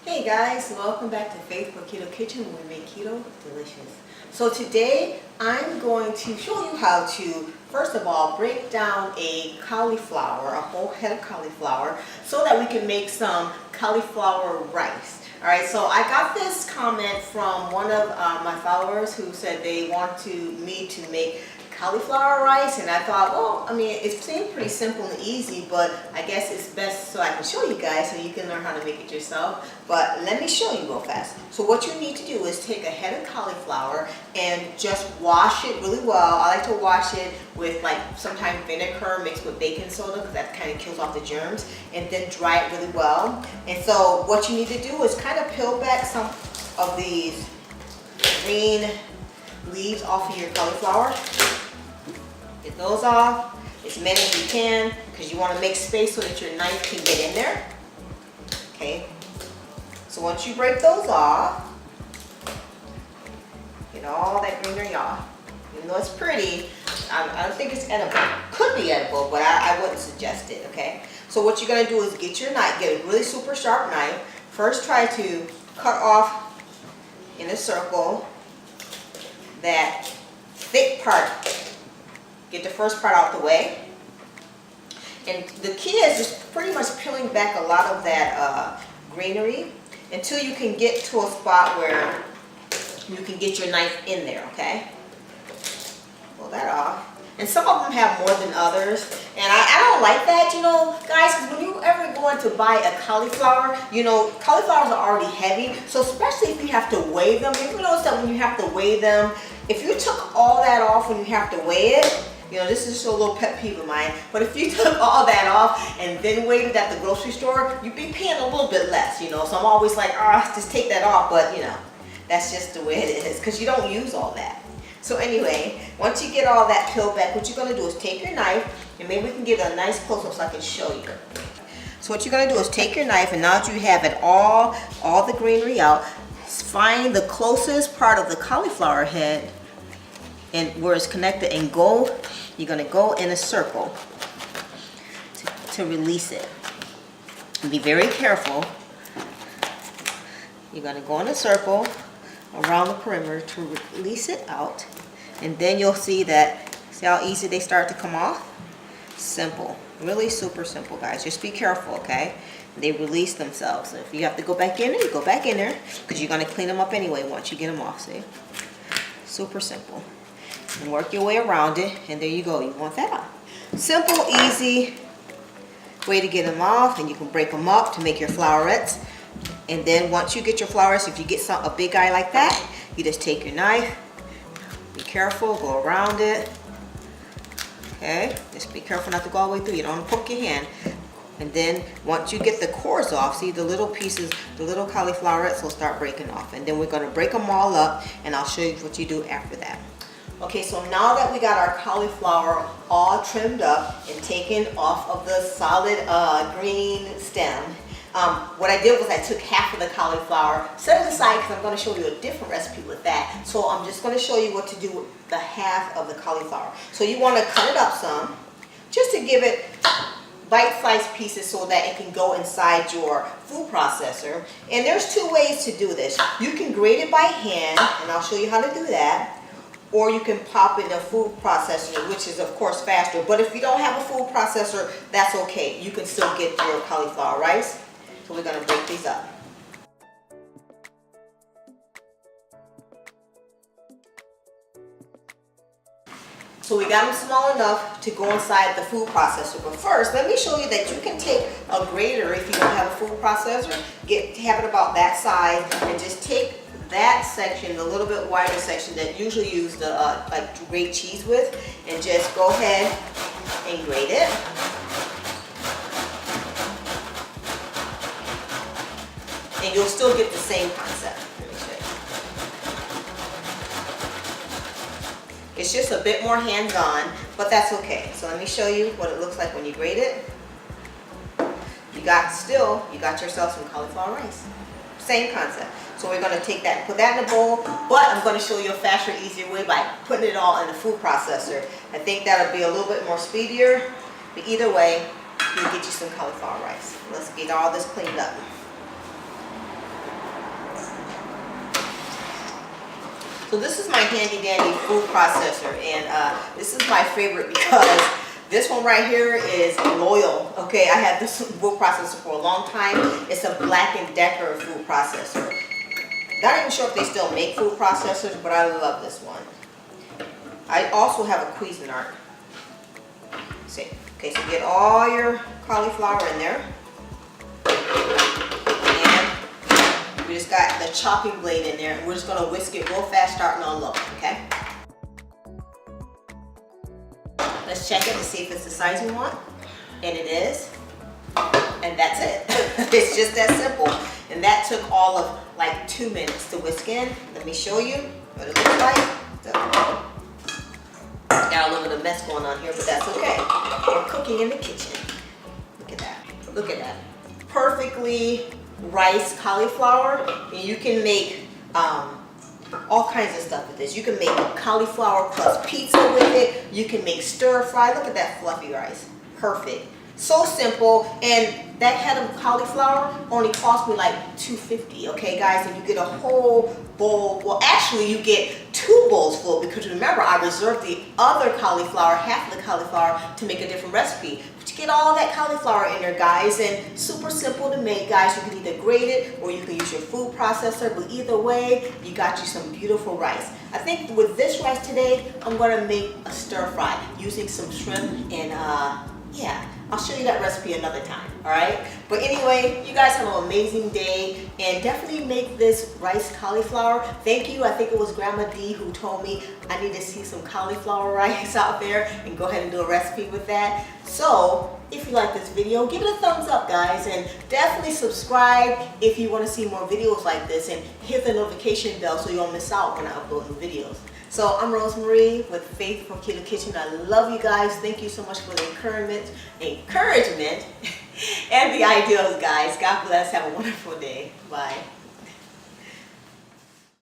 Hey guys, welcome back to Faithful Keto Kitchen where we make keto delicious. So today I'm going to show you how to, first of all, break down a cauliflower, a whole head of cauliflower, so that we can make some cauliflower rice. Alright, so I got this comment from one of my followers who said they want me to make cauliflower rice, and I thought, well, I mean, it seemed pretty simple and easy, but I guess it's best so I can show you guys so you can learn how to make it yourself. But let me show you real fast. So what you need to do is take a head of cauliflower and just wash it really well. I like to wash it with like sometimes vinegar mixed with baking soda because that kind of kills off the germs, and then dry it really well. And so what you need to do is kind of peel back some of these green leaves off of your cauliflower. Get those off, as many as you can, because you want to make space so that your knife can get in there. Okay, so once you break those off, get all that greenery off. Even though it's pretty, I don't think it's edible. Could be edible, but I wouldn't suggest it, okay? So what you're going to do is get your knife, get a really super sharp knife. First try to cut off in a circle that thick part. Get the first part out the way. And the key is just pretty much peeling back a lot of that greenery until you can get to a spot where you can get your knife in there, okay? Pull that off. And some of them have more than others. And I don't like that, you know, guys, because when you ever going to buy a cauliflower, you know, cauliflowers are already heavy. So especially if you have to weigh them, if you notice that when you have to weigh them, if you took all that off when you have to weigh it, you know, this is just a little pet peeve of mine, but if you took all that off and then weighed it at the grocery store, you'd be paying a little bit less, you know. So I'm always like, just take that off, but you know, that's just the way it is because you don't use all that. So anyway, once you get all that peeled back, what you're going to do is take your knife, and maybe we can get a nice close-up so I can show you. So what you're going to do is take your knife, and now that you have it all the greenery out, find the closest part of the cauliflower head and where it's connected, and you're going to go in a circle to release it. And be very careful. You're going to go in a circle around the perimeter to release it out, and then you'll see how easy they start to come off. Simple, really super simple, guys. Just be careful, okay? They release themselves. If you have to go back in there, you go back in there because you're going to clean them up anyway once you get them off. See, super simple. And work your way around it, and there you go. You want that off. Simple, easy way to get them off, and you can break them up to make your flowerets. And then once you get your flowerets, if you get a big guy like that, you just take your knife. Be careful, go around it. Okay, just be careful not to go all the way through. You don't want to poke your hand. And then once you get the cores off, see the little pieces, the little cauliflowerets will start breaking off. And then we're going to break them all up, and I'll show you what you do after that. Okay, so now that we got our cauliflower all trimmed up and taken off of the solid green stem, what I did was I took half of the cauliflower, set it aside because I'm going to show you a different recipe with that. So I'm just going to show you what to do with the half of the cauliflower. So you want to cut it up some, just to give it bite-sized pieces so that it can go inside your food processor. And there's two ways to do this. You can grate it by hand, and I'll show you how to do that. Or you can pop it in a food processor, which is of course faster. But if you don't have a food processor, that's okay. You can still get your cauliflower rice. So we're going to break these up. So we got them small enough to go inside the food processor. But first, let me show you that you can take a grater if you don't have a food processor. Have it about that size, and just take that section, the little bit wider section that usually use the like to grate cheese with, and just go ahead and grate it. And you'll still get the same concept. Let me show you. It's just a bit more hands-on, but that's okay. So let me show you what it looks like when you grate it. You got yourself some cauliflower rice. Same concept. So we're going to take that and put that in a bowl, but I'm going to show you a faster, easier way by putting it all in the food processor. I think that'll be a little bit more speedier, but either way, you can get you some cauliflower rice. Let's get all this cleaned up. So this is my handy dandy food processor, and this is my favorite because this one right here is loyal. Okay, I had this food processor for a long time. It's a Black & Decker food processor. Not even sure if they still make food processors, but I love this one. I also have a Cuisinart. See, okay, so get all your cauliflower in there. And we just got the chopping blade in there, and we're just gonna whisk it real fast, starting on low, okay? Let's check it to see if it's the size we want. And it is. And that's it. It's just that simple. And that took all of like 2 minutes to whisk in. Let me show you what it looks like. Got a little bit of mess going on here, but that's okay. We're cooking in the kitchen. Look at that. Look at that. Perfectly riced cauliflower. And you can make all kinds of stuff with this. You can make cauliflower plus pizza with it. You can make stir fry. Look at that fluffy rice. Perfect. So simple, and that head of cauliflower only cost me like $2.50, okay guys? And you get a whole bowl. Well, actually you get 2 bowls full, because remember I reserved the other cauliflower, half of the cauliflower, to make a different recipe. But you get all that cauliflower in there, guys, and super simple to make, guys. You can either grate it or you can use your food processor, but either way, you got you some beautiful rice. I think with this rice today, I'm gonna make a stir fry using some shrimp and yeah, I'll show you that recipe another time, all right? But anyway, you guys have an amazing day, and definitely make this rice cauliflower. Thank you. I think it was Grandma D who told me I need to see some cauliflower rice out there, and go ahead and do a recipe with that. So if you like this video, give it a thumbs up, guys, and definitely subscribe if you want to see more videos like this, and hit the notification bell so you don't miss out when I upload new videos. So I'm Rosemarie with Faith from Keto Kitchen. I love you guys. Thank you so much for the encouragement and the ideas, guys. God bless. Have a wonderful day. Bye.